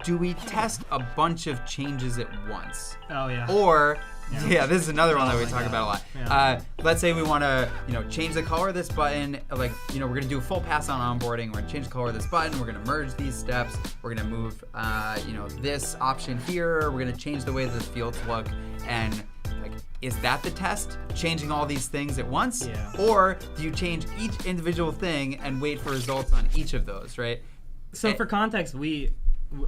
do we test a bunch of changes at once? Oh, yeah. Or, this is another one that we talk God. about a lot. Yeah. Let's say we want to, change the color of this button. Like, we're going to do a full pass on onboarding. We're going to change the color of this button. We're going to merge these steps. We're going to move, this option here. We're going to change the way the fields look. And, like, is that the test? Changing all these things at once? Yeah. Or do you change each individual thing and wait for results on each of those, right? So for context,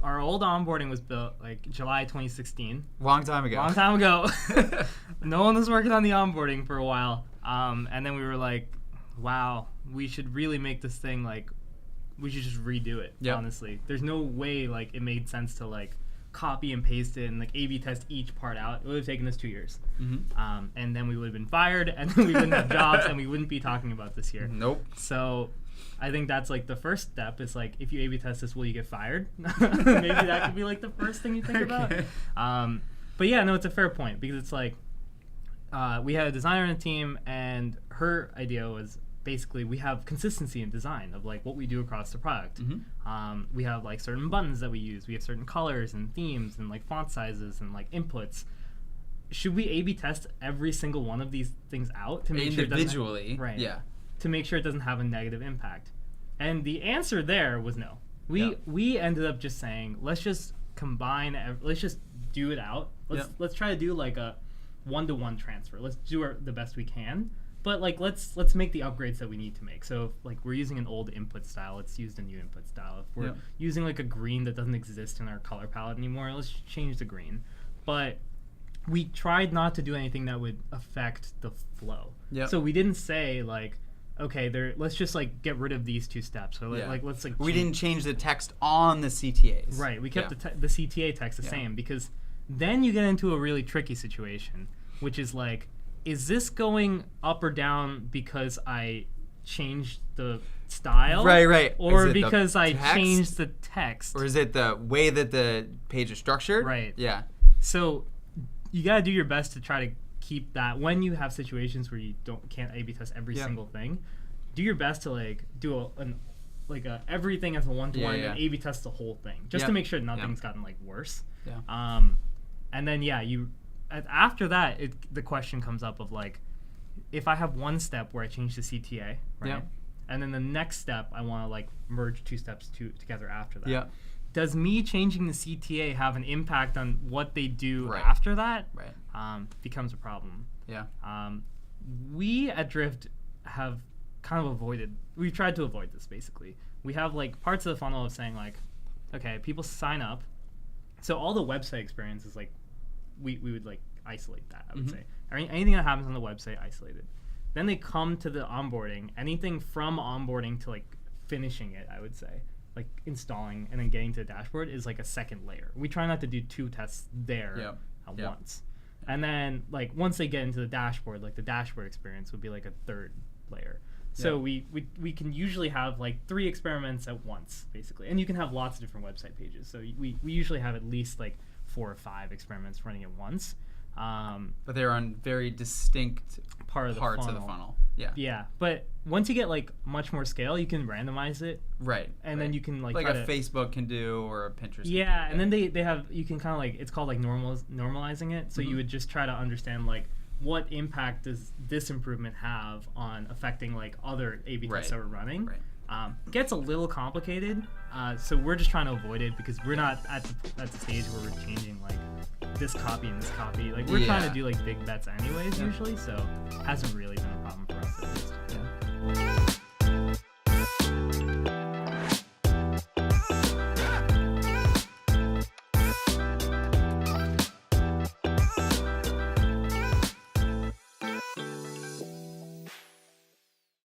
our old onboarding was built like July 2016. Long time ago. No one was working on the onboarding for a while. And then we were like, wow, we should really make this thing like, we should just redo it, honestly. There's no way like it made sense to like copy and paste it and like A/B test each part out. It would have taken us 2 years. Mm-hmm. And then we would have been fired and then we wouldn't have jobs and we wouldn't be talking about this here. Nope. So I think that's like the first step is like, if you A/B test this, will you get fired? Maybe that could be like the first thing you think about. But yeah, no, it's a fair point because it's like we had a designer on the team and her idea was basically we have consistency in design of like what we do across the product. Mm-hmm. We have like certain buttons that we use. We have certain colors and themes and like font sizes and like inputs. Should we A/B test every single one of these things out to make individually? Sure it doesn't, right. Yeah. To make sure it doesn't have a negative impact? And the answer there was no. We ended up just saying, let's just combine, let's just do it out. Let's try to do like a one-to-one transfer. Let's do the best we can. But like let's make the upgrades that we need to make. So if, like we're using an old input style, let's use the new input style. If we're using like a green that doesn't exist in our color palette anymore, let's change the green. But we tried not to do anything that would affect the flow. So we didn't say like, okay, let's just like get rid of these 2 steps. So let's like we didn't change the text on the CTAs. Right. We kept the CTA text the same because then you get into a really tricky situation, which is like, is this going up or down because I changed the style? Right. Or because I changed the text? Or is it the way that the page is structured? Right. Yeah. So you got to do your best to try to keep that when you have situations where you can't A/B test every single thing. Do your best to like do everything as a one-to-one and A/B test the whole thing just to make sure nothing's gotten like worse. And then after that the question comes up of like, if I have one step where I change the CTA, right? And then the next step I want to like merge 2 steps together after that. Does me changing the CTA have an impact on what they do after that? Becomes a problem. We at Drift have kind of we've tried to avoid this basically. We have like parts of the funnel of saying like, okay, people sign up. So all the website experience is like, we would like isolate that, I would say. Anything that happens on the website, isolated. Then they come to the onboarding, anything from onboarding to like finishing it, I would say. Like installing and then getting to the dashboard is like a second layer. We try not to do 2 tests there at once. And then like once they get into the dashboard, like the dashboard experience would be like a 3rd layer. So we can usually have like 3 experiments at once, basically. And you can have lots of different website pages. So we usually have at least like 4 or 5 experiments running at once. But they're on very distinct parts of the funnel. Yeah, but once you get like much more scale, you can randomize it. And then you can like a Facebook can do or a Pinterest. And then they have, you can kind of like, it's called like normalizing it. So you would just try to understand like what impact does this improvement have on affecting like other A/B tests that we're running. Gets a little complicated, so we're just trying to avoid it because we're not at the stage where we're changing like this copy and this copy. Like we're trying to do like big bets anyways usually, so it hasn't really been a problem for us at least.